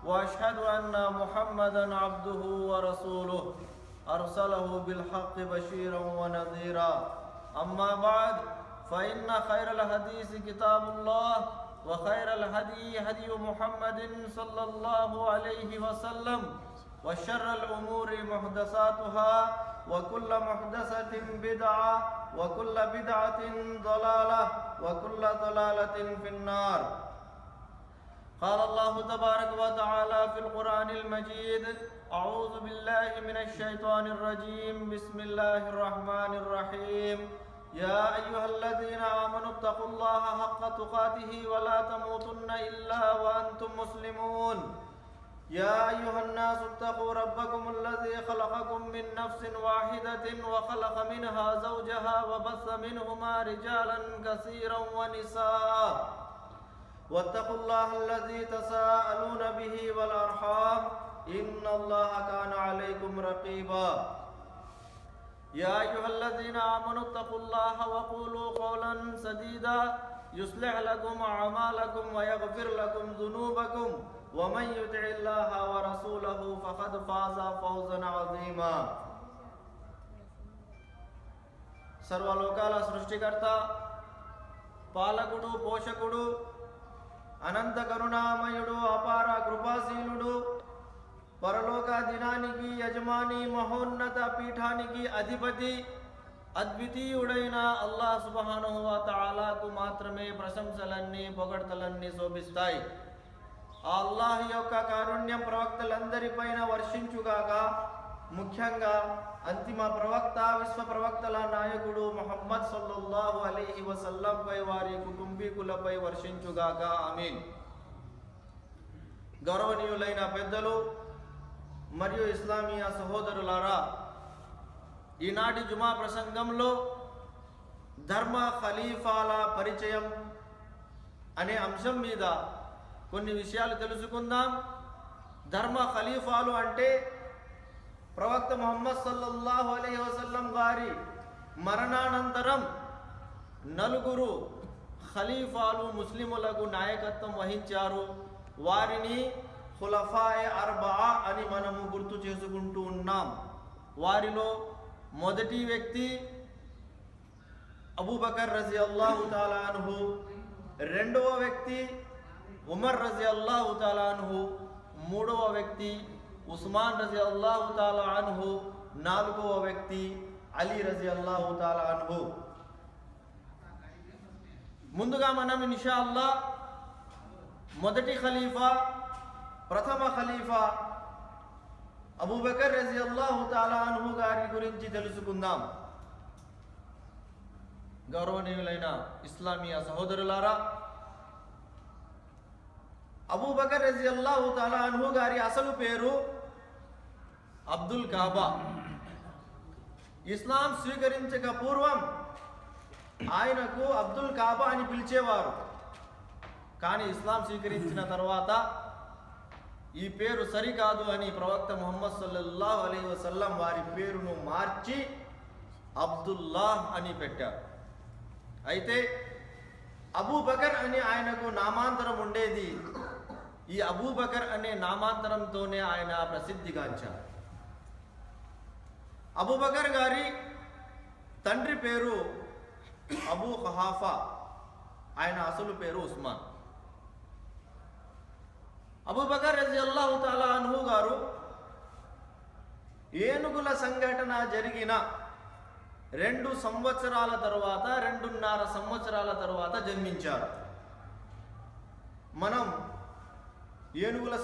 وأشهد أن محمدا عبده ورسوله أرسله بالحق بشيرا ونذيرا. أما بعد فإن خير الحديث كتاب الله وخير الهدي هدي محمد صلى الله عليه وسلم وشر الأمور محدثاتها وكل محدثة بدعة وكل بدعة ضلالة وكل ضلالة في النار. قال الله تبارك وتعالى في القرآن المجيد: أعوذ بالله من الشيطان الرجيم. بسم الله الرحمن الرحيم. يا أيها الذين آمنوا اتقوا الله حق تقاته ولا تموتن إلا وأنتم مسلمون. يا أيها الناس اتقوا ربكم الذي خلقكم من نفس واحدة وخلق منها زوجها وبث منهما رجالا كثيرا ونساء واتقوا الله الذي تساءلون به والأرحام إن الله كان عليكم رقيبا. يا أيها الذين آمنوا اتقوا الله وقولوا قولا سديدا يصلح لكم أعمالكم ويغفر لكم ذنوبكم ومن يطع الله ورسوله فقد فاز فوزا عظيما. సర్వలోకాల సృష్టికర్త, పాలకుడు, పోషకుడు, అనంత కరుణామయుడు, అపార కృపాశీలుడు, పరలోక దినానికి యజమాని, మహోన్నత పీఠానికి అధిపతి, అద్వితీయుడైన అల్లాహ్ సుబ్హానహు వ తఆలాకు మాత్రమే ప్రశంసలన్నీ, పొగడ్తలన్నీ శోభిస్తాయి. ఆ అల్లాహ్ యొక్క కారుణ్యం ప్రవక్తలందరిపైన వర్షించుగాక. ముఖ్యంగా అంతిమ ప్రవక్త, విశ్వ ప్రవక్తల నాయకుడు ముహమ్మద్ సల్లల్లాహు అలైహి వసల్లం పై, వారి కుటుంబీకులపై వర్షించుగాక. ఆమీన్. గౌరవనీయులైన పెద్దలు మరియు ఇస్లామీయ సహోదరులారా, ఈనాటి జుమా ప్రసంగంలో ధర్మ ఖలీఫాల పరిచయం అనే అంశం మీద కొన్ని విషయాలు తెలుసుకుందాం. ధర్మ ఖలీఫాలు అంటే ప్రవక్త ముహమ్మద్ సల్లల్లాహు అలైహి వసల్లం గారి మరణానంతరం నలుగురు ఖలీఫాలు ముస్లిములకు నాయకత్వం వహించారు. వారిని ఖులఫాయే అర్బఆ అని మనము గుర్తు చేసుకుంటూ ఉన్నాం. వారిలో మొదటి వ్యక్తి అబూబకర్ రజియల్లాహు తఆలా అన్హు, రెండవ వ్యక్తి ఉమర్ రజియల్లాహు తఆలా అన్హు, మూడవ వ్యక్తి ఉస్మాన్ రజియల్లాహు తఆలా అన్హు, నాలుగవ వ్యక్తి అలీ రజియల్లాహు తఆలా అన్హు. ముందుగా మనం ఇన్షాఅల్లా మొదటి ఖలీఫా, ప్రథమ ఖలీఫా అబూబకర్ రజియల్లాహు తఆలా అన్హు గారి గురించి తెలుసుకుందాం. గౌరవనీయులైన ఇస్లామీయ సహోదరులారా, అబూబకర్ రజియల్లాహు తఆలా అన్హు గారి అసలు పేరు అబ్దుల్ కాబా. ఇస్లాం స్వీకరించక పూర్వం ఆయనకు అబ్దుల్ కాబా అని పిలిచేవారు. కానీ ఇస్లాం స్వీకరించిన తర్వాత ఈ పేరు సరికాదు అని ప్రవక్త ముహమ్మద్ సల్లల్లాహు అలైహి వసల్లం వారి పేరును మార్చి అబ్దుల్లాహ్ అని పెట్టారు. అయితే అబూబకర్ అని ఆయనకు నామాంతరం ఉండేది. ఈ అబూబకర్ అనే నామాంతరంతోనే ఆయన ప్రసిద్ధిగాంచారు. అబూబకర్ గారి తండ్రి పేరు అబూ ఖహాఫా, ఆయన అసలు పేరు ఉస్మాన్. అబూబకర్ రజియల్లాహు తఆలా అన్హు గారు ఏనుగుల సంఘటన జరిగిన 2 సంవత్సరాల తరువాత, 2.5 సంవత్సరాల తరువాత జన్మించారు. మనం ఏనుగుల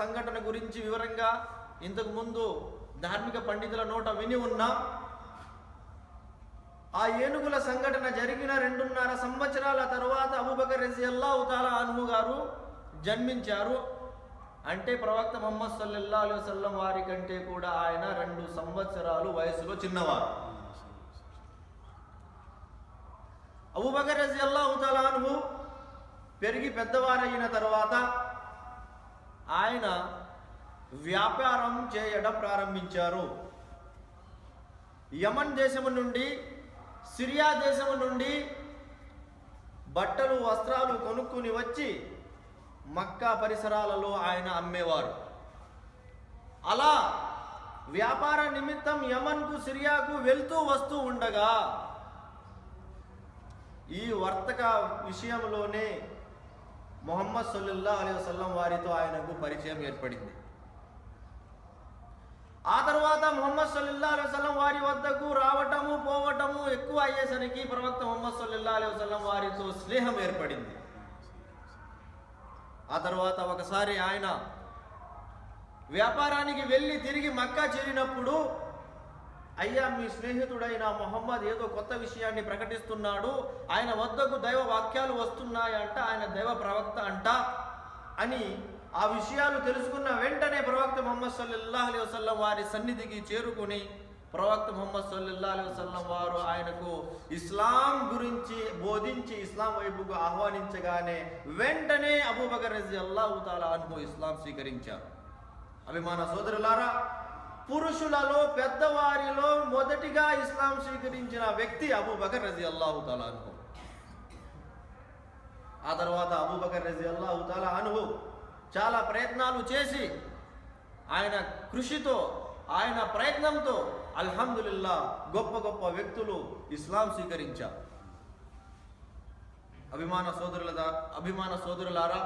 సంఘటన గురించి వివరంగా ఇంతకు ముందు ధార్మిక పండితుల నోట విని ఉన్నాం. ఆ ఏనుగుల సంఘటన జరిగిన 2.5 సంవత్సరాల తరువాత అబూబకర్ రజియల్లాహు తఆలా అన్హు గారు జన్మించారు. అంటే ప్రవక్త ముహమ్మద్ సల్లల్లాహు అలైహి వసల్లం వారి కంటే కూడా ఆయన 2 సంవత్సరాలు వయసులో చిన్నవారు. అబూబకర్ రజియల్లాహు తఆలా అన్హు పెరిగి పెద్దవారైన తర్వాత ఆయన వ్యాపారం చేయడం ప్రారంభించారు. యమన్ దేశము నుండి, సిరియా దేశము నుండి బట్టలు, వస్త్రాలు కొనుక్కుని వచ్చి మక్కా పరిసరాలలో ఆయన అమ్మేవారు. అలా వ్యాపార నిమిత్తం యమన్కు సిరియాకు వెళ్తూ వస్తూ ఉండగా ఈ వర్తక విషయంలోనే ముహమ్మద్ సల్లల్లాహు అలైహి వసల్లం వారితో ఆయనకు పరిచయం ఏర్పడింది. ఆ తర్వాత ముహమ్మద్ సల్లల్లాహు అలైహి వసల్లం వారి వద్దకు రావటము పోవటము ఎక్కువ అయ్యేసరికి ప్రవక్త ముహమ్మద్ సల్లల్లాహు అలైహి వసల్లం వారితో స్నేహం ఏర్పడింది. ఆ తర్వాత ఒకసారి ఆయన వ్యాపారానికి వెళ్ళి తిరిగి మక్కా చేరినప్పుడు, అయ్యా మీ స్నేహితుడైన ముహమ్మద్ ఏదో కొత్త విషయాన్ని ప్రకటిస్తున్నాడు, ఆయన వద్దకు దైవ వాక్యాలు వస్తున్నాయంట, ఆయన దైవ ప్రవక్త అంట అని ఆ విషయాలు తెలుసుకున్న వెంటనే ప్రవక్త ముహమ్మద్ సల్లల్లాహు అలైహి వసల్లం వారి సన్నిధికి చేరుకుని ప్రవక్త ముహమ్మద్ సల్లల్లాహు అలైహి వసల్లం వారు ఆయనకు ఇస్లాం గురించి బోధించి ఇస్లాం వైపుకు ఆహ్వానించగానే వెంటనే అబూబకర్ రజియల్లాహు తాలా అన్హు ఇస్లాం స్వీకరించారు. అభిమాన సోదరులారా, పురుషులలో పెద్దవారిలో మొదటిగా ఇస్లాం స్వీకరించిన వ్యక్తి అబూబకర్ రజియల్లాహు తాలా అన్హు. ఆ తర్వాత అబూబకర్ రజియల్లాహు తాలా అన్హు చాలా ప్రయత్నాలు చేసి ఆయన కృషితో ఆయన ప్రయత్నంతో అల్హమ్దులిల్లా గొప్ప గొప్ప వ్యక్తులు ఇస్లాం స్వీకరించారు. అభిమాన సోదరులారా,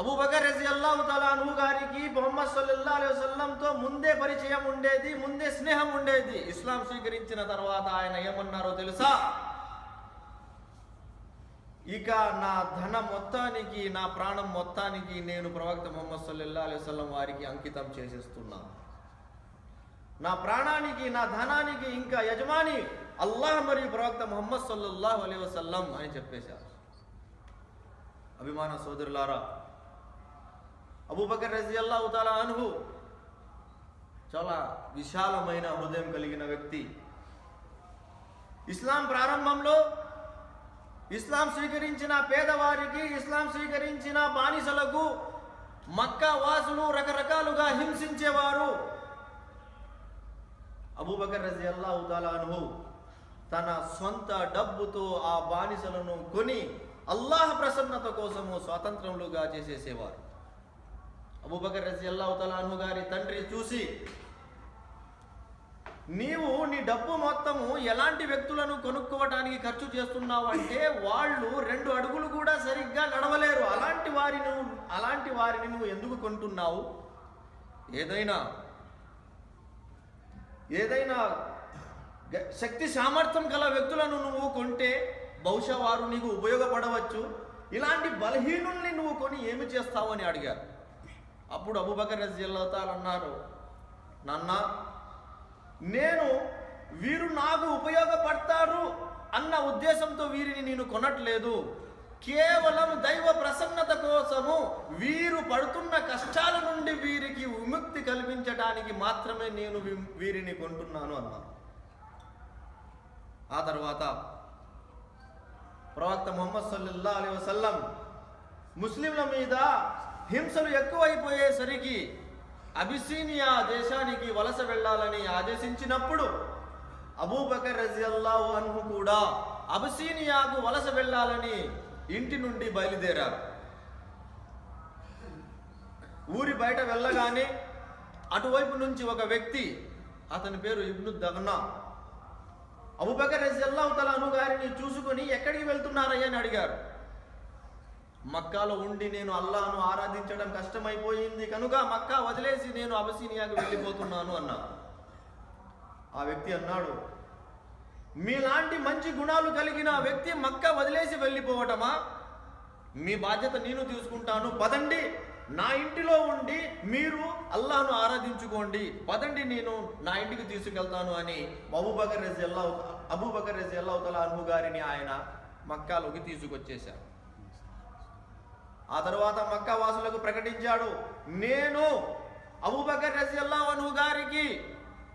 అబూబకర్ రజియల్లాహు తాలా అన్హు గారికి ముహమ్మద్ సల్లల్లాహు అలైహి వసల్లంతో ముందే పరిచయం ఉండేది, ముందే స్నేహం ఉండేది. ఇస్లాం స్వీకరించిన తర్వాత ఆయన ఏమన్నారో తెలుసా? ఇక నా ధన మొత్తానికి, నా ప్రాణం మొత్తానికి నేను ప్రవక్త ముహమ్మద్ సల్లల్లాహు అలైహి వసల్లం వారికి అంకితం చేసేస్తున్నాను. నా ప్రాణానికి, నా ధనానికి ఇంకా యజమాని అల్లాహ్ మరియు ప్రవక్త ముహమ్మద్ సల్లల్లాహు అలైహి వసల్లం అని చెప్పేశారు. అభిమాన సోదరులారా, అబూబకర్ రజియల్లాహు తాలా అన్హు చాలా విశాలమైన హృదయం కలిగిన వ్యక్తి. ఇస్లాం ప్రారంభంలో ఇస్లాం స్వీకరించిన పేదవారికి, ఇస్లాం స్వీకరించిన బానిసలకు మక్కా వాసులు రకరకాలుగా హింసించేవారు. అబూబకర్ రజియల్లాహు తాలా అన్హు తన సొంత డబ్బుతో ఆ బానిసలను కొని అల్లాహ్ ప్రసన్నత కోసము స్వాతంత్రంలుగా చేసేసేవారు. అబూబకర్ రజియల్లాహు తాలా అన్హు గారి తండ్రి చూసి, నీవు నీ డబ్బు మొత్తము ఎలాంటి వ్యక్తులను కొనుక్కోవడానికి ఖర్చు చేస్తున్నావు అంటే వాళ్ళు 2 అడుగులు కూడా సరిగ్గా నడవలేరు, అలాంటి వారిని నువ్వు ఎందుకు కొంటున్నావు? ఏదైనా శక్తి సామర్థ్యం గల వ్యక్తులను నువ్వు కొంటే బహుశా వారు నీకు ఉపయోగపడవచ్చు, ఇలాంటి బలహీనుల్ని నువ్వు కొని ఏమి చేస్తావు అని అడిగారు. అప్పుడు అబూబకర్ రజియల్లాహు తాలా అన్నారు, నాన్న, నేను వీరు నాకు ఉపయోగపడతారు అన్న ఉద్దేశంతో వీరిని నేను కొనట్లేదు, కేవలం దైవ ప్రసన్నత కోసము వీరు పడుతున్న కష్టాల నుండి వీరికి విముక్తి కల్పించడానికి మాత్రమే నేను వీరిని కొంటున్నాను అన్నారు. ఆ తర్వాత ప్రవక్త ముహమ్మద్ సల్లల్లాహు అలైహి వసల్లం ముస్లింల మీద హింసలు ఎక్కువైపోయేసరికి అబిసీనియా దేశానికి వలస వెళ్ళాలని ఆదేశించినప్పుడు అబూబకర్ రజియల్లాహు అన్హు కూడా అబిసీనియాకు వలస వెళ్ళాలని ఇంటి నుండి బయలుదేరారు. ఊరి బయట వెళ్ళగానే అటువైపు నుంచి ఒక వ్యక్తి, అతని పేరు ఇబ్ను దగ్నా, అబూబకర్ రజియల్లాహు తాలా అన్హు గారిని చూసుకొని ఎక్కడికి వెళ్తున్నారయ్యా అని అడిగారు. మక్కాలో ఉండి నేను అల్లాహ్ను ఆరాధించడం కష్టమైపోయింది కనుక మక్కా వదిలేసి నేను అబిసీనియాకు వెళ్ళిపోతున్నాను అన్నారు. ఆ వ్యక్తి అన్నాడు, మీలాంటి మంచి గుణాలు కలిగిన వ్యక్తి మక్కా వదిలేసి వెళ్ళిపోవటమా? మీ బాధ్యత నేను తీసుకుంటాను, పదండి, నా ఇంటిలో ఉండి మీరు అల్లాహ్ను ఆరాధించుకోండి, పదండి, నేను నా ఇంటికి తీసుకెళ్తాను అని అబూబకర్ రజియల్లాహు తాలా అన్హు గారిని ఆయన మక్కాలోకి తీసుకొచ్చేశారు. ఆ తర్వాత మక్కా వాసులకు ప్రకటించాడు, నేను అబూబకర్ రజియల్లాహు అన్హు గారికి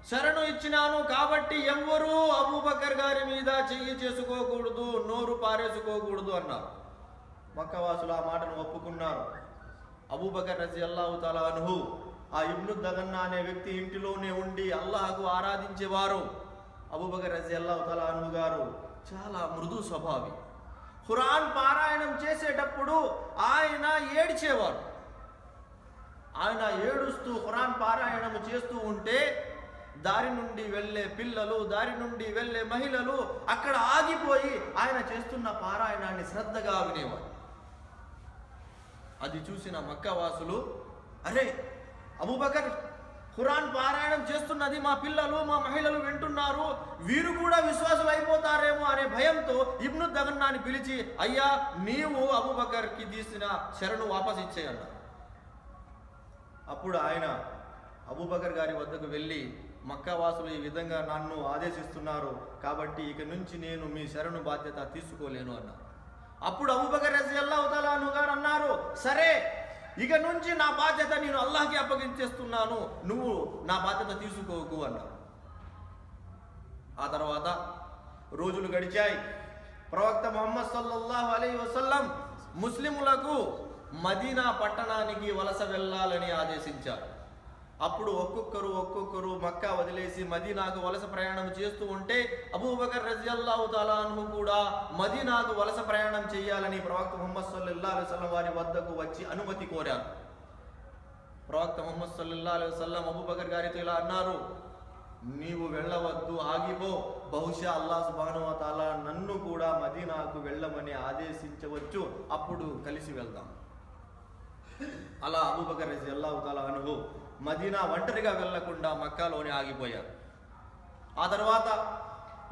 శరణు ఇచ్చినాను కాబట్టి ఎవ్వరూ అబూబకర్ గారి మీద చెయ్యి చేసుకోకూడదు, నోరు పారేసుకోకూడదు అన్నారు. మక్కా వాసులు ఆ మాటను ఒప్పుకున్నారు. అబూబకర్ రజియల్లాహు తాలా అన్హు ఆ ఇబ్ను దగన్నా అనే వ్యక్తి ఇంటిలోనే ఉండి అల్లాహకు ఆరాధించేవారు. అబూబకర్ రజియల్లాహు తాలా అన్హు గారు చాలా మృదు స్వభావి. ఖురాన్ పారాయణం చేసి చేసేటప్పుడు ఆయన ఏడ్చేవారు. ఆయన ఏడుస్తూ ఖురాన్ పారాయణము చేస్తూ ఉంటే దారి నుండి వెళ్ళే పిల్లలు, దారి నుండి వెళ్ళే మహిళలు అక్కడ ఆగిపోయి ఆయన చేస్తున్న పారాయణాన్ని శ్రద్ధగా వినేవారు. అది చూసిన మక్కావాసులు, అరే అబూబకర్ ఖురాన్ పారాయణం చేస్తున్నది, మా పిల్లలు మా మహిళలు వింటున్నారు, వీరు కూడా విశ్వాసులు అయిపోతారేమో అనే భయంతో ఇబ్ను దగన్నాని పిలిచి, అయ్యా నీవు అబూబకర్కి తీసిన శరణు వాపస్ ఇచ్చేయన్నారు. అప్పుడు ఆయన అబూబకర్ గారి వద్దకు వెళ్ళి, మక్కావాసులు ఈ విధంగా నన్ను ఆదేశిస్తున్నారు కాబట్టి ఇక నుంచి నేను మీ శరణు బాధ్యత తీసుకోలేను అన్నారు. అప్పుడు అబూబకర్ రజియల్లాహు తఆలా అన్హు గారు అన్నారు, సరే ఇక నుంచి నా బాధ్యత నేను అల్లాహ్కి అప్పగించేస్తున్నాను, నువ్వు నా బాధ్యత తీసుకోకు అన్నారు. ఆ తర్వాత రోజులు గడిచాయి. ప్రవక్త ముహమ్మద్ సల్లల్లాహు అలైహి వసల్లం ముస్లిములకు మదీనా పట్టణానికి వలస వెళ్ళాలని ఆదేశించారు. అప్పుడు ఒక్కొక్కరు మక్కా వదిలేసి మదీనాకు వలస ప్రయాణం చేస్తూ ఉంటే అబూబకర్ రజియల్లాహు తఆలా అన్హు కూడా మదీనాకు వలస ప్రయాణం చేయాలని ప్రవక్త ముహమ్మద్ సల్లల్లాహు అలైహి వసల్లం వారి వద్దకు వచ్చి అనుమతి కోరారు. ప్రవక్త ముహమ్మద్ సల్లల్లాహు అలైహి వసల్లం అబూబకర్ గారితో ఇలా అన్నారు, నీవు వెళ్ళవద్దు, ఆగిపో, బహుశా అల్లాహ్ సుబ్హానహు వ తఆలా నన్ను కూడా మదీనాకు వెళ్ళమని ఆదేశించవచ్చు, అప్పుడు కలిసి వెళ్దాం. అలా అబూబకర్ రజియల్లాహు తఆలా అన్హు మదీనా ఒంటరిగా వెళ్లకుండా మక్కాలోనే ఆగిపోయారు. ఆ తర్వాత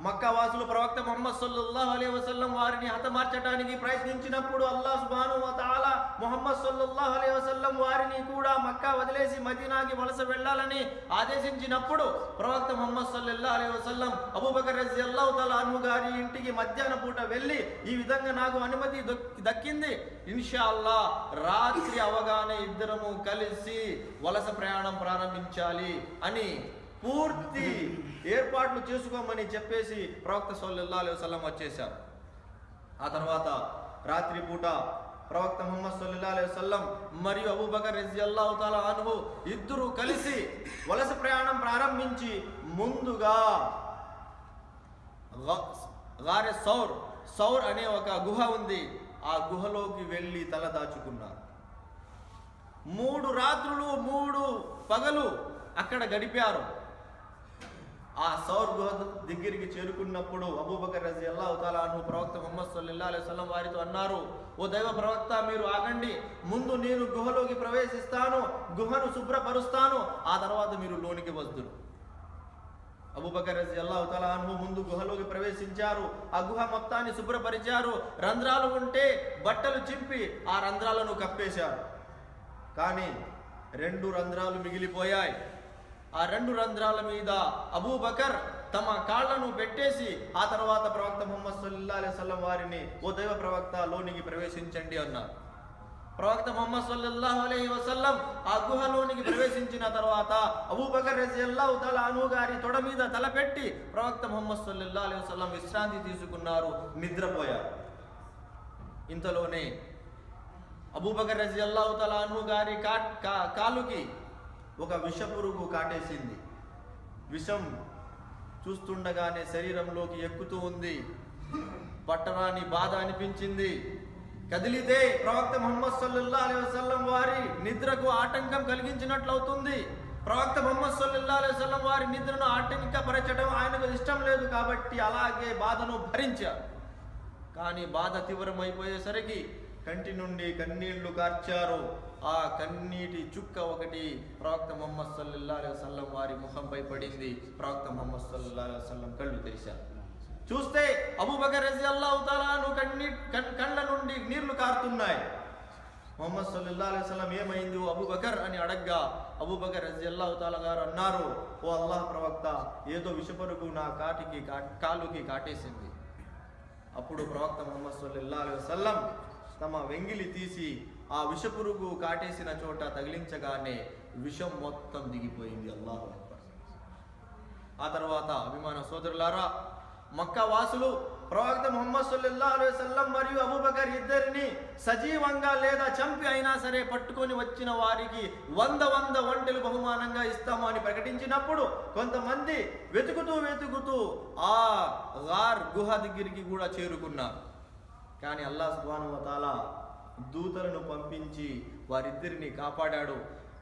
మక్కా వాసులు ప్రవక్త ముహమ్మద్ సల్లల్లాహు అలైహి వసల్లం వారిని హతమార్చడానికి ప్రయత్నించినప్పుడు అల్లాహ్ సుబ్హానహు వ తఆలా ముహమ్మద్ సల్లల్లాహు అలైహి వసల్లం వారిని కూడా మక్కా వదిలేసి మదీనాకి వలస వెళ్ళాలని ఆదేశించినప్పుడు ప్రవక్త ముహమ్మద్ సల్లల్లాహు అలైహి వసల్లం అబూబకర్ రజియల్లాహు తఆలా అన్హు గారి ఇంటికి మధ్యాహ్న పూట వెళ్ళి, ఈ విధంగా నాకు అనుమతి దక్కింది, ఇన్షాల్లా రాత్రి అవగానే ఇద్దరము కలిసి వలస ప్రయాణం ప్రారంభించాలి అని పూర్తి ఏర్పాట్లు చేసుకోమని చెప్పేసి ప్రవక్త సల్లల్లాహు అలైహి వసల్లం వచ్చేశారు. ఆ తర్వాత రాత్రి పూట ప్రవక్త ముహమ్మద్ సల్లల్లాహు అలైహి వసల్లం మరియు అబూబకర్ రజియల్లాహు తఆలా అన్హు ఇద్దరు కలిసి వలస ప్రయాణం ప్రారంభించి ముందుగా గారె సౌర్ అనే ఒక గుహ ఉంది, ఆ గుహలోకి వెళ్ళి తల దాచుకున్నారు. 3 రాత్రులు 3 పగలు అక్కడ గడిపారు. ఆ సౌర్ గుహ దగ్గరికి చేరుకున్నప్పుడు అబూబకర్ రజియల్లాహు తఆలా అన్హు ప్రవక్త ముహమ్మద్ సల్లల్లాహు అలైహి వసల్లం వారితో అన్నారు, ఓ దైవ ప్రవక్త, మీరు ఆగండి, ముందు నేను గుహలోకి ప్రవేశిస్తాను, గుహను శుభ్రపరుస్తాను, ఆ తర్వాత మీరు లోనికి వద్దురు. అబూబకర్ రజియల్లాహు తఆలా అన్హు ముందు గుహలోకి ప్రవేశించారు. ఆ గుహ మొత్తాన్ని శుభ్రపరిచారు. రంధ్రాలు ఉంటే బట్టలు చింపి ఆ రంధ్రాలను కప్పేశారు. కానీ 2 రంధ్రాలు మిగిలిపోయాయి. ఆ 2 రంధ్రాల మీద అబూబకర్ తమ కాళ్లను పెట్టేసి ఆ తర్వాత ప్రవక్త ముహమ్మద్ సల్లల్లాహు అలైహి వసల్లం వారిని, ఓ దైవ ప్రవక్త, లోనికి ప్రవేశించండి అన్నారు. ప్రవక్త ముహమ్మద్ సల్లల్లాహు అలైహి వసల్లం ఆ గుహలోనికి ప్రవేశించిన తర్వాత అబూబకర్ రజియల్లాహు తఆలా అన్హు గారి తొడ మీద తలపెట్టి ప్రవక్త ముహమ్మద్ సల్లల్లాహు అలైహి వసల్లం విశ్రాంతి తీసుకున్నారు, నిద్రపోయారు. ఇంతలోనే అబూబకర్ రజియల్లాహు తఆలా అన్హు గారి కాలుకి ఒక విషపురుగు కాటేసింది. విషం చూస్తుండగానే శరీరంలోకి ఎక్కుతూ ఉంది. పట్టరాని బాధ అనిపించింది. కదిలితే ప్రవక్త ముహమ్మద్ సల్లల్లాహు అలైహి వసల్లం వారి నిద్రకు ఆటంకం కలిగించినట్లవుతుంది. ప్రవక్త ముహమ్మద్ సల్లల్లాహు అలైహి వసల్లం వారి నిద్రను ఆటంకపరచడం ఆయనకు ఇష్టం లేదు కాబట్టి అలాగే బాధను భరించారు. కానీ బాధ తీవ్రమైపోయేసరికి కంటి నుండి కన్నీళ్లు కార్చారు. ఆ కన్నీటి చుక్క ఒకటి ప్రవక్త ముహమ్మద్ సల్లల్లాహు అలైహి వసల్లం వారి ముఖంపై పడింది. ప్రవక్త ముహమ్మద్ సల్లల్లాహు అలైహి వసల్లం కళ్ళు తెరిచారు. చూస్తే అబూబకర్ రజియల్లాహు తఆలా అన్హు కళ్ళ నుండి నీళ్లు కారుతున్నాయి. ముహమ్మద్ సల్లల్లాహు అలైహి వసల్లం ఏమైంది అబూబకర్ అని అడగ్గా అబూబకర్ రజియల్లాహు తఆలా గారు అన్నారు, ఓ అల్లాహ్ ప్రవక్త, ఏదో విషపరుగు నా కాలుకి కాటేసింది. అప్పుడు ప్రవక్త ముహమ్మద్ సల్లల్లాహు అలైహి వసల్లం తమ వెంగిలి తీసి ఆ విషపురుగు కాటేసిన చోట తగిలించగానే విషం మొత్తం దిగిపోయింది. అల్లాహు అక్బర్. ఆ తర్వాత అభిమాన సోదరులారా, మక్కా వాసులు ప్రవక్త ముహమ్మద్ సల్లల్లాహు అలైహి వసల్లం మరియు అబూబకర్ ఇద్దరిని సజీవంగా లేదా చంపి అయినా సరే పట్టుకొని వచ్చిన వారికి 100 ఒంటెలు బహుమానంగా ఇస్తాము అని ప్రకటించినప్పుడు కొంతమంది వెతుకుతూ ఆ గార్ గుహ దగ్గరికి కూడా చేరుకున్నారు. కానీ అల్లాహ్ సుబ్హానహు వ తఆలా దూతలను పంపించి వారిద్దరిని కాపాడాడు.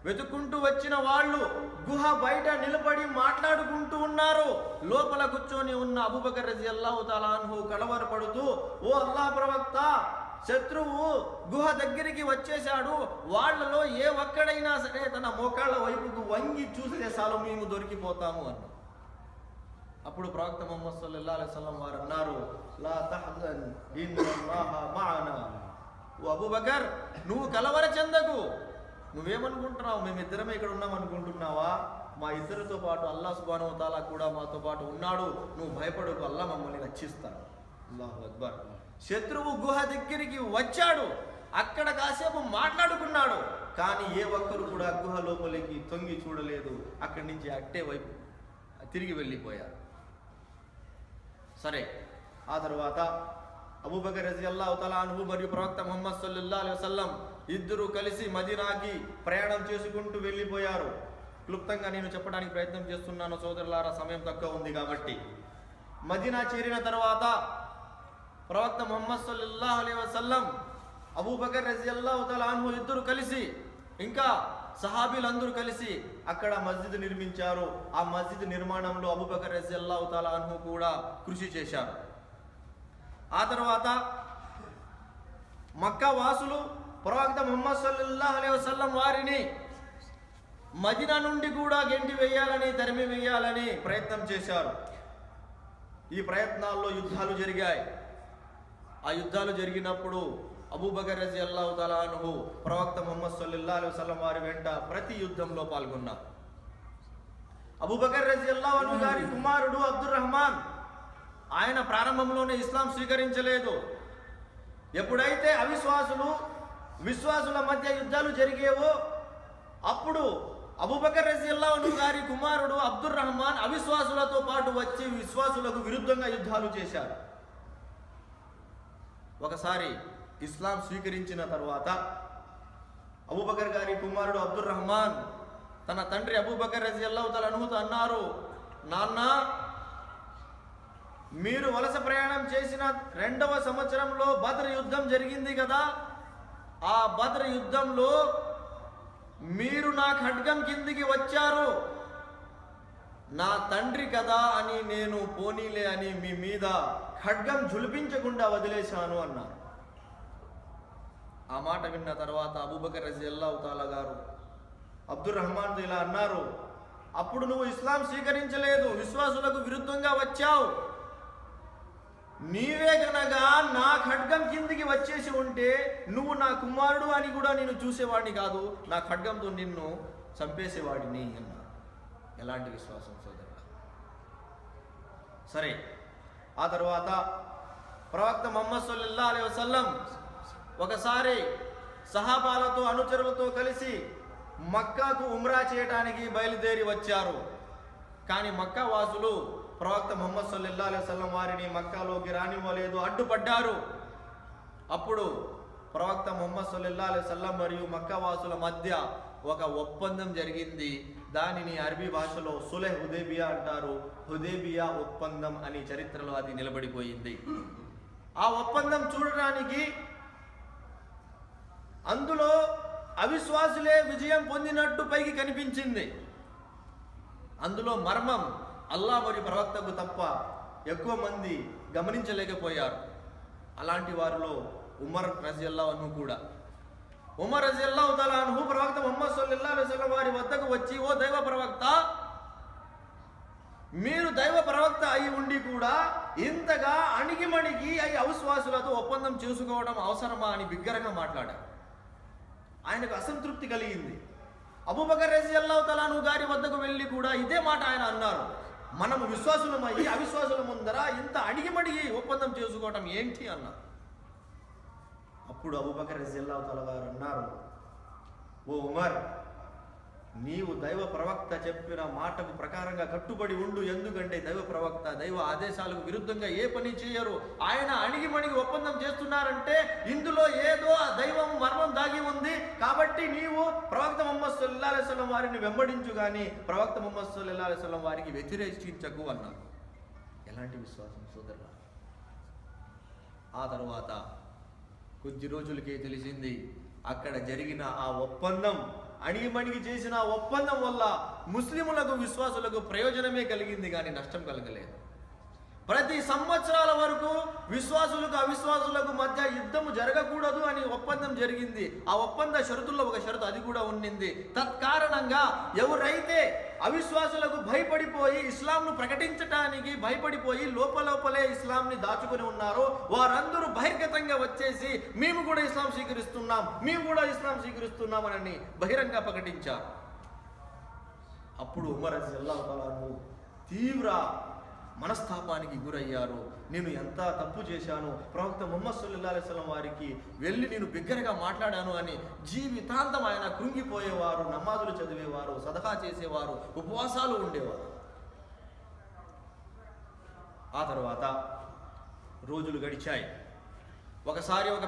వెతుక్కుంటూ వచ్చిన వాళ్ళు గుహ బయట నిలబడి మాట్లాడుకుంటూ ఉన్నారు. లోపల కూర్చొని ఉన్న అబూబకర్ రజియల్లాహు తఆలా అన్హు కలవరపడుతూ, ఓ అల్లాహ్ ప్రవక్త, శత్రువు గుహ దగ్గరికి వచ్చేశాడు, వాళ్ళలో ఏ ఒక్కడైనా సరే తన మోకాళ్ళ వైపుకు వంగి చూస్తే చాలు మేము దొరికిపోతాము అన్నారు. అప్పుడు ప్రవక్త ముహమ్మద్ సల్లల్లాహు అలైహి వసల్లం వారు అన్నారు, లా తహజన్ ఇన్నల్లాహ మఅనా. ఓ అబూబకర్, నువ్వు కలవర చెందకు. నువ్వేమనుకుంటున్నావు? మేమిద్దరమే ఇక్కడ ఉన్నాం అనుకుంటున్నావా? మా ఇద్దరితో పాటు అల్లాహ్ సుబ్హానహు వ తఆలా కూడా మాతో పాటు ఉన్నాడు. నువ్వు భయపడకు, అల్లాహ్ మమ్మల్ని రక్షిస్తాడు. అల్లాహు అక్బర్. శత్రువు గుహ దగ్గరికి వచ్చాడు, అక్కడ కాసేపు మాట్లాడుకున్నాడు, కానీ ఏ ఒక్కరు కూడా గుహ లోపలికి తొంగి చూడలేదు. అక్కడి నుంచి అట్టే వైపు తిరిగి వెళ్ళిపోయారు. సరే, ఆ తర్వాత అబూబకర్ రజియల్లాహు తఆలా అన్హు మరియు ప్రవక్త ముహమ్మద్ సల్లల్లాహు అలైహి వసల్లం ఇద్దరు కలిసి మదీనాకి ప్రయాణం చేసుకుంటూ వెళ్ళిపోయారు. క్లుప్తంగా నేను చెప్పడానికి ప్రయత్నం చేస్తున్నాను సోదరులారా, సమయం తక్కువ ఉంది కాబట్టి. మదీనా చేరిన తర్వాత ప్రవక్త ముహమ్మద్ సల్లల్లాహు అలైహి వసల్లం, అబూబకర్ రజియల్లాహు తఆలా అన్హు ఇద్దరు కలిసి, ఇంకా సహాబీలందరూ కలిసి అక్కడ మస్జిద్ నిర్మించారు. ఆ మస్జిద్ నిర్మాణంలో అబూబకర్ రజియల్లాహు తఆలా అన్హు కూడా కృషి చేశారు. ఆ తర్వాత మక్కా వాసులు ప్రవక్త ముహమ్మద్ సల్లల్లాహు అలైహి వసల్లం వారిని మదీనా నుండి కూడా గెంటి వేయాలని, తరిమి వేయాలని ప్రయత్నం చేశారు. ఈ ప్రయత్నాల్లో యుద్ధాలు జరిగాయి. ఆ యుద్ధాలు జరిగినప్పుడు అబూబకర్ రజియల్లాహు తఆలా అన్హు ప్రవక్త ముహమ్మద్ సల్లల్లాహు అలైహి వసల్లం వారి వెంట ప్రతి యుద్ధంలో పాల్గొన్నారు. అబూబకర్ రజియల్లాహు అన్హు గారి కుమారుడు అబ్దుర్ రహమాన్, ఆయన ప్రారంభంలోనే ఇస్లాం స్వీకరించలేదు. ఎప్పుడైతే విశ్వాసుల మధ్య యుద్ధాలు జరిగేవో అప్పుడు అబూబకర్ రజియల్లాహు అన్హు గారి కుమారుడు అబ్దుర్ రహమాన్ అవిశ్వాసులతో పాటు వచ్చి విశ్వాసులకు విరుద్ధంగా యుద్ధాలు చేశారు. ఒకసారి ఇస్లాం స్వీకరించిన తర్వాత అబూబకర్ గారి కుమారుడు అబ్దుర్ రహమాన్ తన తండ్రి అబూబకర్ రజియల్లాహు తఆలా అన్హుతో అన్నారు, నాన్న, మీరు వలస ప్రయాణం చేసిన 2వ సంవత్సరంలో బద్ర్ యుద్ధం జరిగింది కదా, ఆ బద్ర్ యుద్ధంలో మీరు నా ఖడ్గం కిందికి వచ్చారు. నా తండ్రి కదా అని నేను పోనీలే అని మీ మీద ఖడ్గం జులిపించకుండా వదిలేశాను అన్నారు. ఆ మాట విన్న తర్వాత అబూబకర్ రజియల్లాహు తఆలా గారు అబ్దుర్ రహమాన్తో ఇలా అన్నారు, అప్పుడు నువ్వు ఇస్లాం స్వీకరించలేదు, విశ్వాసులకు విరుద్ధంగా వచ్చావు. నీవే గనక నా ఖడ్గం కిందికి వచ్చేసి ఉంటే నువ్వు నా కుమారుడు అని కూడా నేను చూసేవాడిని కాదు, నా ఖడ్గంతో నిన్ను చంపేసేవాడిని అన్నారు. ఎలాంటి విశ్వాసం సోదరుడు. సరే, ఆ తర్వాత ప్రవక్త ముహమ్మద్ సల్లల్లాహు అలైహి వసల్లం ఒకసారి సహాబాలతో అనుచరులతో కలిసి మక్కాకు ఉమ్రా చేయడానికి బయలుదేరి వచ్చారు. కానీ మక్కా వాసులు ప్రవక్త ముహమ్మద్ సల్లల్లాహు అలైహి వసల్లం వారిని మక్కాలోకి రానివ్వలేదు, అడ్డుపడ్డారు. అప్పుడు ప్రవక్త ముహమ్మద్ సల్లల్లాహు అలైహి వసల్లం మరియు మక్కా వాసుల మధ్య ఒక ఒప్పందం జరిగింది. దానిని అరబీ భాషలో సులహ్ హుదైబియా అంటారు. హుదైబియా ఒప్పందం అని చరిత్రలో అది నిలబడిపోయింది. ఆ ఒప్పందం చూడడానికి అందులో అవిశ్వాసులే విజయం పొందినట్టు పైకి కనిపించింది. అందులో మర్మం అల్లాహ్ మరియు ప్రవక్తకు తప్ప ఎక్కువ మంది గమనించలేకపోయారు. అలాంటి వారిలో ఉమర్ రజియల్లాహు అన్హు కూడా. ఉమర్ రజియల్లాహు తఆలా అన్హు ప్రవక్త ముహమ్మద్ సల్లల్లాహు అలైహి వసల్లం వారి వద్దకు వచ్చి, ఓ దైవ ప్రవక్త, మీరు దైవ ప్రవక్త అయి ఉండి కూడా ఇంతగా అణిగిమణిగి అవిశ్వాసులతో ఒప్పందం చేసుకోవడం అవసరమా అని బిగ్గరగా మాట్లాడారు. ఆయనకు అసంతృప్తి కలిగింది. అబూబకర్ రజియల్లాహు తఆలా అన్హు గారి వద్దకు వెళ్ళి కూడా ఇదే మాట ఆయన అన్నారు, మనము విశ్వాసులమయ్యి అవిశ్వాసుల ముందర ఇంత అడిగిమడిగి ఒప్పందం చేసుకోవటం ఏంటి అన్నారు. అప్పుడు అబూబకర్ రజియల్లాహు తఆలా గారు అన్నారు, ఓ ఉమర్, నీవు దైవ ప్రవక్త చెప్పిన మాటకు ప్రకారంగా కట్టుబడి ఉండు. ఎందుకంటే దైవ ప్రవక్త దైవ ఆదేశాలకు విరుద్ధంగా ఏ పని చేయరు. ఆయన అణిగిమణిగి ఒప్పందం చేస్తున్నారంటే ఇందులో ఏదో దైవం మర్మం దాగి ఉంది. కాబట్టి నీవు ప్రవక్త ముహమ్మద్ సల్లల్లాహు అలైహి వసల్లం వారిని వెంబడించు కానీ ప్రవక్త ముహమ్మద్ సల్లల్లాహు అలైహి వసల్లం వారికి వ్యతిరేకించకు అన్నారు. ఎలాంటి విశ్వాసం సోదరుల. ఆ తర్వాత కొద్ది రోజులకే తెలిసింది అక్కడ జరిగిన ఆ ఒప్పందం, అణిగిమణిగి చేసిన ఆ ఒప్పందం వల్ల ముస్లిములకు విశ్వాసులకు ప్రయోజనమే కలిగింది కానీ నష్టం కలగలేదు. ప్రతి సంవత్సరాల వరకు విశ్వాసులకు అవిశ్వాసులకు మధ్య యుద్ధము జరగకూడదు అని ఒప్పందం జరిగింది. ఆ ఒప్పంద షరతుల్లో ఒక షరతు అది కూడా ఉండింది. తత్కారణంగా ఎవరైతే అవిశ్వాసులకు భయపడిపోయి ఇస్లాంను ప్రకటించడానికి భయపడిపోయి లోపలే ఇస్లాంని దాచుకొని ఉన్నారో వారందరూ బహిర్గతంగా వచ్చేసి మేము కూడా ఇస్లాం స్వీకరిస్తున్నాం అని బహిరంగ ప్రకటించారు. అప్పుడు ఉమర్ రలియల్లాహు తఆలా అన్హు తీవ్ర మనస్తాపానికి గురయ్యారు. నేను ఎంత తప్పు చేశాను, ప్రవక్త ముహమ్మద్ సల్లల్లాహు అలైహి వసల్లం వారికి వెళ్ళి నేను బిగ్గరగా మాట్లాడాను అని జీవితాంతం ఆయన కృంగిపోయేవారు. నమాజులు చదివేవారు, సదకా చేసేవారు, ఉపవాసాలు ఉండేవారు. ఆ తర్వాత రోజులు గడిచాయి. ఒకసారి ఒక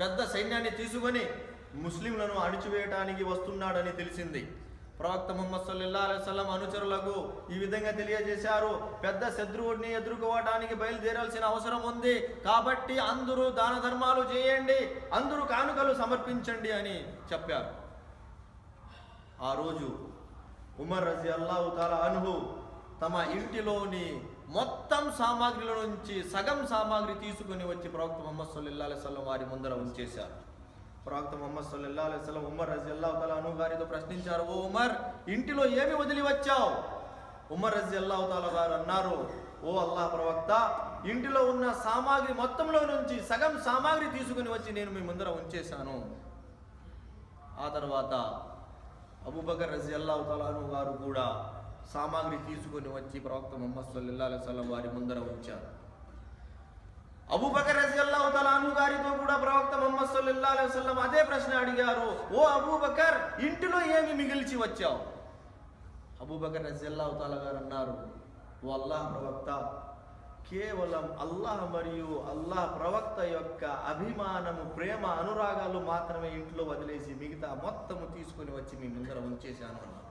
పెద్ద సైన్యాన్ని తీసుకొని ముస్లింలను అణిచివేయటానికి వస్తున్నాడని తెలిసింది. ప్రవక్త ముహమ్మద్ సల్లల్లాహు అలైహి వసల్లం అనుచరులకు ఈ విధంగా తెలియజేశారు, పెద్ద శత్రువుడిని ఎదుర్కోవడానికి బయలుదేరాల్సిన అవసరం ఉంది, కాబట్టి అందరూ దాన ధర్మాలు చేయండి, అందరూ కానుకలు సమర్పించండి అని చెప్పారు. ఆ రోజు ఉమర్ రలియల్లాహు తఆలా అన్హు తమ ఇంటిలోని మొత్తం సామాగ్రిలో నుంచి సగం సామాగ్రి తీసుకుని వచ్చి ప్రవక్త ముహమ్మద్ సల్లల్లాహు అలైహి వసల్లం వారి ముందర ఉంచేశారు. ప్రవక్త ముహమ్మద్ సల్లల్లాహు అలైహి వసల్లం ఉమర్ రలియల్లాహు తఆలా అన్హు గారితో ప్రశ్నించారు, ఓ ఉమర్, ఇంటిలో ఏమి వదిలి వచ్చావు? ఉమర్ రలియల్లాహు తఆలా గారు అన్నారు, ఓ అల్లాహ్ ప్రవక్త, ఇంటిలో ఉన్న సామాగ్రి మొత్తంలో నుంచి సగం సామాగ్రి తీసుకుని వచ్చి నేను మీ ముందర ఉంచేశాను. ఆ తర్వాత అబూబకర్ రలియల్లాహు తఆలా అన్హు గారు కూడా సామాగ్రి తీసుకుని వచ్చి ప్రవక్త ముహమ్మద్ సల్లల్లాహు అలైహి వసల్లం వారి ముందర ఉంచారు. అబూబకర్ రలియల్లాహు తఆలా అన్హు గారితో కూడా ప్రవక్త ముహమ్మద్ సల్లల్లాహు అలైహి వసల్లం అదే ప్రశ్న అడిగారు, ఓ అబూబకర్, ఇంటిలో ఏమి మిగిల్చి వచ్చావు? అబూబకర్ రలియల్లాహు తఆలా గారు అన్నారు, ఓ అల్లాహ్ ప్రవక్త, కేవలం అల్లాహ్ మరియు అల్లాహ్ ప్రవక్త యొక్క అభిమానము, ప్రేమ, అనురాగాలు మాత్రమే ఇంట్లో వదిలేసి మిగతా మొత్తము తీసుకుని వచ్చి మీ ముందర ఉంచేశాను అన్నారు.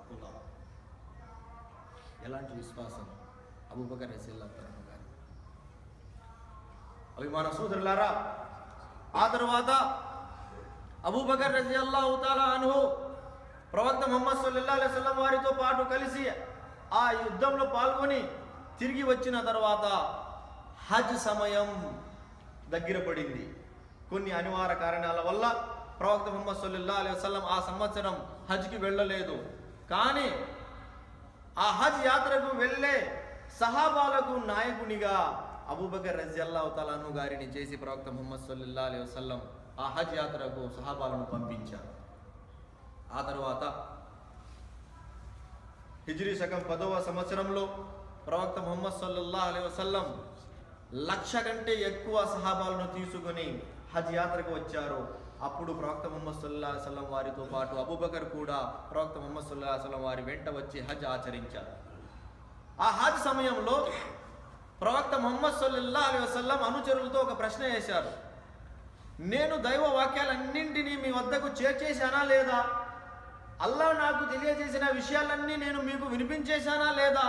ఎలాంటి విశ్వాసం అబూబకర్ రలియల్లాహు తఆలా గారు. అభిమాన సోదరులారా, ఆ తర్వాత అబూబకర్ రలియల్లాహు తఆలా అన్హు ప్రవక్త ముహమ్మద్ సల్లల్లాహు అలైహి వసల్లం వారితో పాటు కలిసి ఆ యుద్ధంలో పాల్గొని తిరిగి వచ్చిన తర్వాత హజ్ సమయం దగ్గర పడింది. కొన్ని అనివార్య కారణాల వల్ల ప్రవక్త ముహమ్మద్ సల్లల్లాహు అలైహి వసల్లం ఆ సంవత్సరం హజ్కి వెళ్ళలేదు. కానీ ఆ హజ్ యాత్రకు వెళ్ళే సహాబాలకు నాయకునిగా అబూబకర్ రలియల్లాహు తఆలా అన్హు గారిని చేసి ప్రవక్త ముహమ్మద్ సల్లల్లాహు అలైహి వసల్లం ఆ హజ్ యాత్రకు సహాబాలను పంపించారు. ఆ తర్వాత హిజ్రీ శకం 10వ సంవత్సరంలో ప్రవక్త ముహమ్మద్ సల్లల్లాహు అలైహి వసల్లం 1,00,000 కంటే ఎక్కువ సహాబాలను తీసుకుని హజ్ యాత్రకు వచ్చారు. అప్పుడు ప్రవక్త ముహమ్మద్ సల్లల్లాహు అలైహి వసల్లం వారితో పాటు అబూబకర్ కూడా ప్రవక్త ముహమ్మద్ సల్లల్లాహు అలైహి వసల్లం వారి వెంట వచ్చి హజ్ ఆచరించారు. ఆ హజ్ సమయంలో ప్రవక్త ముహమ్మద్ సల్లల్లాహు అలైహి వసల్లం అనుచరులతో ఒక ప్రశ్న వేశారు, నేను దైవ వాక్యాలన్నింటినీ మీ వద్దకు చేర్చేశానా లేదా? అల్లాహ్ నాకు తెలియజేసిన విషయాలన్నీ నేను మీకు వినిపించేశానా లేదా?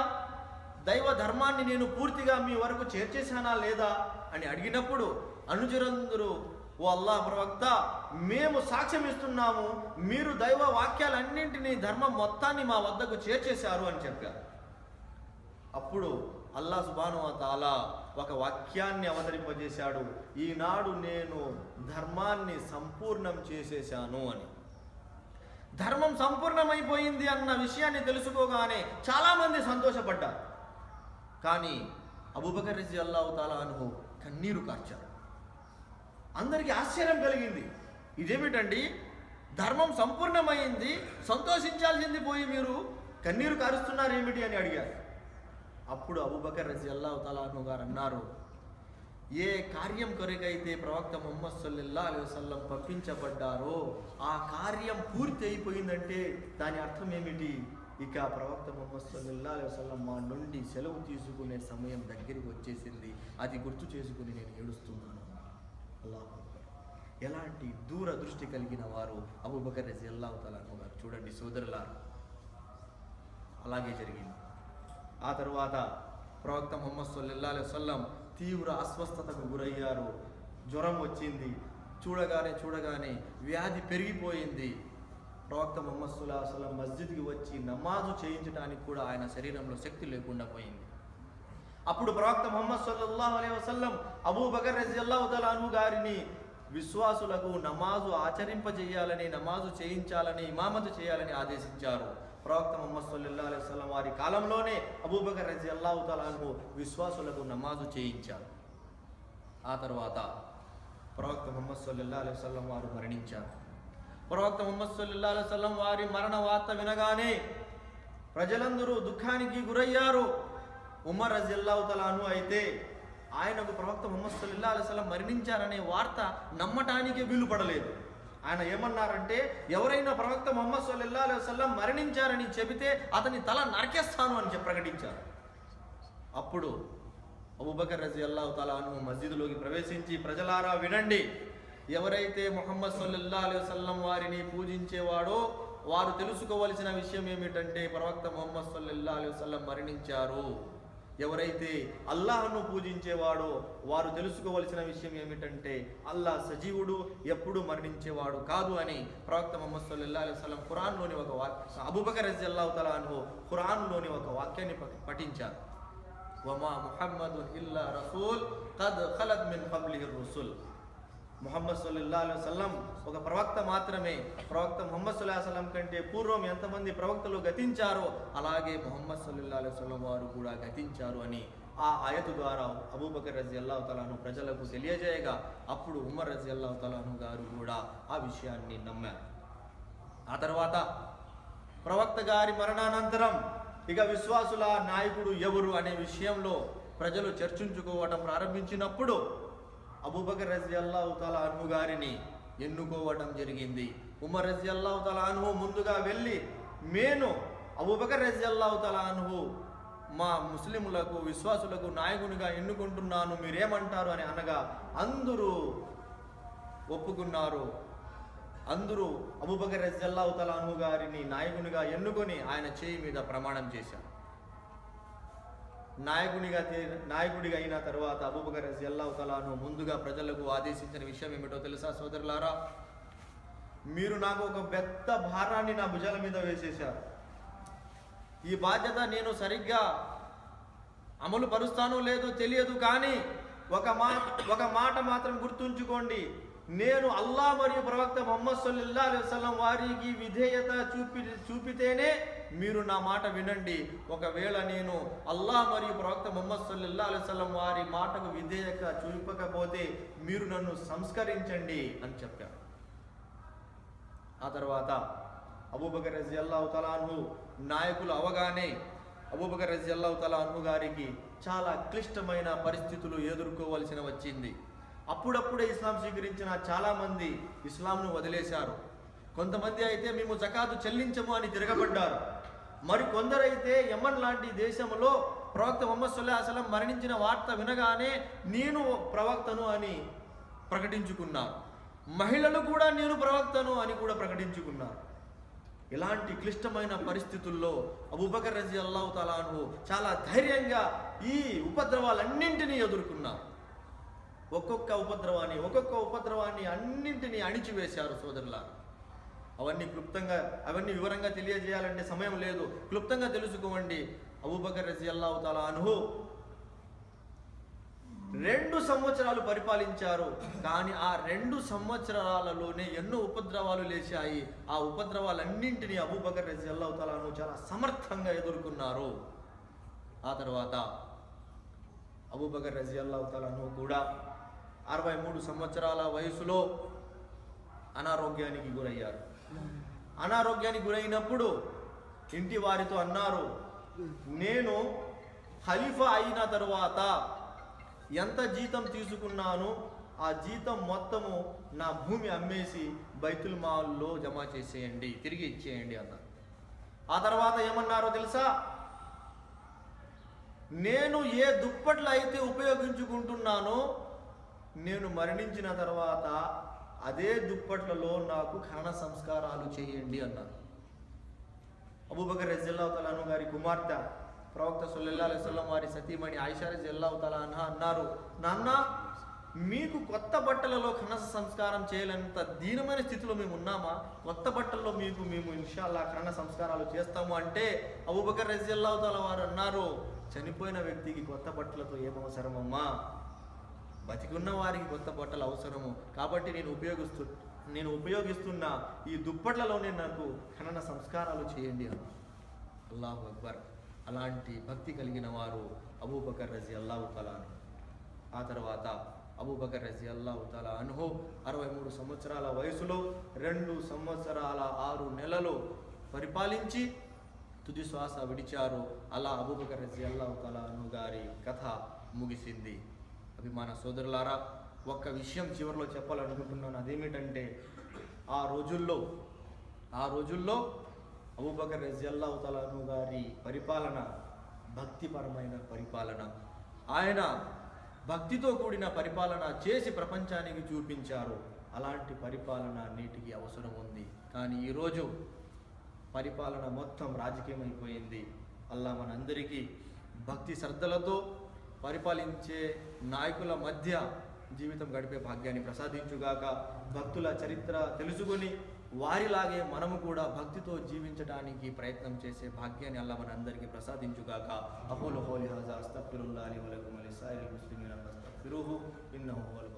దైవ ధర్మాన్ని నేను పూర్తిగా మీ వరకు చేర్చేశానా లేదా అని అడిగినప్పుడు అనుచరులందరూ, ఓ అల్లాహ్ ప్రవక్త, మేము సాక్ష్యం ఇస్తున్నాము, మీరు దైవ వాక్యాలన్నింటినీ, ధర్మం మొత్తాన్ని మా వద్దకు చేర్చేశారు అని చెప్పారు. అప్పుడు అల్లాహ్ సుబ్హానహు వ తఆలా ఒక వాక్యాన్ని అవతరింపజేశాడు, ఈనాడు నేను ధర్మాన్ని సంపూర్ణం చేసేశాను అని. ధర్మం సంపూర్ణమైపోయింది అన్న విషయాన్ని తెలుసుకోగానే చాలామంది సంతోషపడ్డారు. కానీ అబూబకర్ రలియల్లాహు తఆలా అన్హు కన్నీరు కార్చారు. అందరికీ ఆశ్చర్యం కలిగింది, ఇదేమిటండి, ధర్మం సంపూర్ణమైంది, సంతోషించాల్సింది పోయి మీరు కన్నీరు కారుస్తున్నారు ఏమిటి అని అడిగారు. అప్పుడు అబూబకర్ రలియల్లాహు తఆలా అన్హు గారు అన్నారు, ఏ కార్యం కొరకైతే ప్రవక్త ముహమ్మద్ సల్లల్లాహు అలైహి వసల్లం పంపించబడ్డారో ఆ కార్యం పూర్తి అయిపోయిందంటే దాని అర్థం ఏమిటి? ఇక ప్రవక్త ముహమ్మద్ సల్లల్లాహు అలైహి వసల్లం మా నుండి సెలవు తీసుకునే సమయం దగ్గరికి వచ్చేసింది, అది గుర్తు చేసుకుని నేను ఏడుస్తున్నాను. అల్లాహు అక్బర్. ఎలాంటి దూరదృష్టి కలిగిన వారు అబూబకర్ రలియల్లాహు తఆలా అన్హు గారు. చూడండి సోదరులారా, అలాగే జరిగింది. ఆ తర్వాత ప్రవక్త ముహమ్మద్ సల్లల్లాహు అలైహి వసల్లం తీవ్ర అస్వస్థతకు గురయ్యారు. జ్వరం వచ్చింది. చూడగానే వ్యాధి పెరిగిపోయింది. ప్రవక్త ముహమ్మద్ సల్లల్లాహు అలైహి వసల్లం మస్జిద్కి వచ్చి నమాజు చేయించడానికి కూడా ఆయన శరీరంలో శక్తి లేకుండా పోయింది. అప్పుడు ప్రవక్త ముహమ్మద్ సల్లల్లాహు అలైహి వసల్లం అబూబకర్ రజియల్లాహు తఆలా అన్హు గారిని విశ్వాసులకు నమాజు ఆచరింపజేయాలని, నమాజు చేయించాలని, ఇమామతు చేయాలని ఆదేశించారు. ప్రవక్త ముహమ్మద్ సల్లల్లాహు అలైహి వసల్లం వారి కాలంలోనే అబూబకర్ రజియల్లాహు తఆలా అన్హు విశ్వాసులకు నమాజు చేయించారు. ఆ తర్వాత ప్రవక్త ముహమ్మద్ సల్లల్లాహు అలైహి వసల్లం వారు మరణించారు. ప్రవక్త ముహమ్మద్ సల్లల్లాహు అలైహి వసల్లం వారి మరణ వార్త వినగానే ప్రజలందరూ దుఃఖానికి గురయ్యారు. ఉమర్ రజియల్లాహు తఆలా అన్హు అయితే ఆయనకు ప్రవక్త ముహమ్మద్ సల్లల్లాహు అలైహి వసల్లం మరణించారనే వార్త నమ్మటానికి వీలు పడలేదు. ఆయన ఏమన్నారంటే, ఎవరైనా ప్రవక్త ముహమ్మద్ సల్లల్లాహు అలైహి వసల్లం మరణించారని చెబితే అతని తల నరికేస్తాను అని ప్రకటించారు. అప్పుడు అబూబకర్ రజియల్లాహు తఆలా అన్హు మస్జిద్లోకి ప్రవేశించి, ప్రజలారా వినండి, ఎవరైతే ముహమ్మద్ సల్లల్లాహు అలైహి వసల్లం వారిని పూజించేవాడో వారు తెలుసుకోవలసిన విషయం ఏమిటంటే ప్రవక్త ముహమ్మద్ సల్లల్లాహు అలైహి వసల్లం మరణించారు. ఎవరైతే అల్లాహ్ను పూజించేవాడో వారు తెలుసుకోవలసిన విషయం ఏమిటంటే అల్లాహ్ సజీవుడు, ఎప్పుడు మరణించేవాడు కాదు అని ప్రవక్త ముహమ్మద్ సల్లల్లాహు అలైహి వసల్లం ఖురాన్లోని ఒక అబూబకర్ రజియల్లాహు తఆలా అన్హు ఖురాన్లోని ఒక వాక్యాన్ని పఠించారు. వమా ముహమ్మదున్ ఇల్లా రసూల్ ఖద్ ఖలత్ మిన్ ఖబ్లిహిర్ రుసుల్. ముహమ్మద్ సల్లల్లాహు అలైహి వసల్లం ఒక ప్రవక్త మాత్రమే. ప్రవక్త ముహమ్మద్ సల్లల్లాహు అలైహి వసల్లం కంటే పూర్వం ఎంతమంది ప్రవక్తలు గతించారో అలాగే ముహమ్మద్ సల్లల్లాహు అలైహి వసల్లం వారు కూడా గతించారు అని ఆ ఆయతు ద్వారా అబూబకర్ రజియల్లాహు తఆలా అన్హు ప్రజలకు తెలియజేయగా అప్పుడు ఉమర్ రజియల్లాహు తఆలా అన్హు గారు కూడా ఆ విషయాన్ని నమ్మారు. ఆ తర్వాత ప్రవక్త గారి మరణానంతరం ఇక విశ్వాసుల నాయకుడు ఎవరు అనే విషయంలో ప్రజలు చర్చించుకోవటం ప్రారంభించినప్పుడు అబూబకర్ రజియల్లాహు తఆలా అన్హు గారిని ఎన్నుకోవటం జరిగింది. ఉమర్ రజియల్లాహు తఆలా అన్హు ముందుగా వెళ్ళి, నేను అబూబకర్ రజియల్లాహు తఆలా అన్హు మా ముస్లిములకు, విశ్వాసులకు నాయకునిగా ఎన్నుకుంటున్నాను, మీరేమంటారు అని అనగా అందరూ ఒప్పుకున్నారు. అందరూ అబూబకర్ రజియల్లాహు తఆలా అన్హు గారిని నాయకునిగా ఎన్నుకొని ఆయన చేయి మీద ప్రమాణం చేశారు. నాయకుడిగా అయిన తర్వాత అబూబకర్ రజియల్లాహు తఆలా అన్హు ముందుగా ప్రజలకు ఆదేశించిన విషయం ఏమిటో తెలుసా సోదరులారా? మీరు నాకు ఒక పెద్ద భారాన్ని నా భుజాల మీద వేసేశారు. ఈ బాధ్యత నేను సరిగ్గా అమలు పరుస్తానో లేదో తెలియదు, కానీ ఒక మాట మాత్రం గుర్తుంచుకోండి, నేను అల్లాహ్ మరియు ప్రవక్త ముహమ్మద్ సల్లల్లాహు అలైహి వసల్లం వారికి విధేయత చూపితేనే మీరు నా మాట వినండి. ఒకవేళ నేను అల్లాహ్ మరియు ప్రవక్త ముహమ్మద్ సల్లల్లాహు అలైహి వసల్లం వారి మాటకు విధేయత చూపకపోతే మీరు నన్ను సంస్కరించండి అని చెప్పారు. ఆ తర్వాత అబూబకర్ రజియల్లాహు తఆలా అన్హు నాయకులు అవగానే అబూబకర్ రజియల్లాహు తఆలా అన్హు గారికి చాలా క్లిష్టమైన పరిస్థితులు ఎదుర్కోవలసిన వచ్చింది. అప్పుడప్పుడే ఇస్లాం స్వీకరించిన చాలామంది ఇస్లాంను వదిలేశారు. కొంతమంది అయితే మేము జకాతు చెల్లించము అని తిరగబడ్డారు. మరి కొందరైతే యమన్ లాంటి దేశంలో ప్రవక్త ముహమ్మద్ సల్లల్లాహు అలైహి వసల్లం మరణించిన వార్త వినగానే నేను ప్రవక్తను అని ప్రకటించుకున్నారు. మహిళలు కూడా నేను ప్రవక్తను అని కూడా ప్రకటించుకున్నారు. ఇలాంటి క్లిష్టమైన పరిస్థితుల్లో అబూబకర్ రజియల్లాహు తఆలా అన్హు చాలా ధైర్యంగా ఈ ఉపద్రవాలన్నింటినీ ఎదుర్కొన్నారు. ఒక్కొక్క ఉపద్రవాన్ని అన్నింటినీ అణిచివేశారు. సోదరులారా, అవన్నీ వివరంగా తెలియజేయాలంటే సమయం లేదు, క్లుప్తంగా తెలుసుకోండి. అబూబకర్ రజియల్లాహు తఆలా అన్హు 2 సంవత్సరాలు పరిపాలించారు. కానీ ఆ 2 సంవత్సరాలలోనే ఎన్నో ఉపద్రవాలు లేచాయి. ఆ ఉపద్రవాలన్నింటినీ అబూబకర్ రజియల్లాహు తఆలా అన్హు చాలా సమర్థంగా ఎదుర్కొన్నారు. ఆ తర్వాత అబూబకర్ రజియల్లాహు తఆలా అన్హు కూడా 63 సంవత్సరాల వయసులో అనారోగ్యానికి గురయ్యారు. అనారోగ్యానికి గురైనప్పుడు ఇంటి వారితో అన్నారు, నేను ఖలీఫా అయిన తరువాత ఎంత జీతం తీసుకున్నాను ఆ జీతం మొత్తము నా భూమి అమ్మేసి బైతుల్ మాల్లో జమ చేసేయండి, తిరిగి ఇచ్చేయండి అన్నారు. ఆ తర్వాత ఏమన్నారో తెలుసా? నేను ఏ దుప్పట్లు అయితే ఉపయోగించుకుంటున్నానో నేను మరణించిన తర్వాత అదే దుప్పట్లలో నాకు ఖనన సంస్కారాలు చేయండి అన్నారు. అబూబకర్ రజియల్లాహు తఆలా అన్హు గారి కుమార్తె ప్రవక్త సల్లల్లాహు అలైహి వసల్లం వారి సతీమణి ఆయిషా రజియల్లాహు తఆలా అన్హా అన్నారు, నాన్న మీకు కొత్త బట్టలలో ఖనన సంస్కారం చేయలేనంత దీనమైన స్థితిలో మేము ఉన్నామా? కొత్త బట్టల్లో మేము ఇన్షాల్లా ఖనన సంస్కారాలు చేస్తాము అంటే అబూబకర్ రజియల్లాహు తాలా వారు అన్నారు, చనిపోయిన వ్యక్తికి కొత్త బట్టలతో ఏం అవసరమమ్మా, బతికున్న వారికి కొత్త బట్టలు అవసరము. కాబట్టి నేను ఉపయోగిస్తున్న ఈ దుప్పట్లలోనే నాకు ఖనన సంస్కారాలు చేయండి అన్న. అల్లాహు అక్బర్. అలాంటి భక్తి కలిగిన వారు అబూబకర్ రజియల్లాహు తాలా అన్హు. ఆ తర్వాత అబూబకర్ రజియల్లాహు తాలా అన్హు 63 సంవత్సరాల వయసులో 2 సంవత్సరాల 6 నెలలు పరిపాలించి తుది శ్వాస విడిచారు. అలా అబూబకర్ రజియల్లాహు తాలా అన్హు గారి కథ ముగిసింది. అభిమాన సోదరులారా, ఒక్క విషయం చివరిలో చెప్పాలనుకుంటున్నాను. అదేమిటంటే ఆ రోజుల్లో అబూబకర్ రజియల్లాహు తాలా అన్హు గారి పరిపాలన భక్తిపరమైన పరిపాలన. ఆయన భక్తితో కూడిన పరిపాలన చేసి ప్రపంచానికి చూపించారు. అలాంటి పరిపాలన నేటికి అవసరం ఉంది. కానీ ఈరోజు పరిపాలన మొత్తం రాజకీయమైపోయింది. అల్లా మనందరికీ భక్తి శ్రద్ధలతో పరిపాలించే నాయకుల మధ్య జీవితం గడిపే భాగ్యాన్ని ప్రసాదించుగాక. భక్తుల చరిత్ర తెలుసుకొని వారిలాగే మనము కూడా భక్తితో జీవించడానికి ప్రయత్నం చేసే భాగ్యాన్ని అల్లా మనందరికీ ప్రసాదించుగాక. అఖూలు ఖౌలి హాజా అస్తగ్ఫిరుల్లాహి లి వ లకుం వ లిసాయిరిల్ ముస్లిమీన ఫస్తగ్ఫిరుహు ఇన్నహు హువల్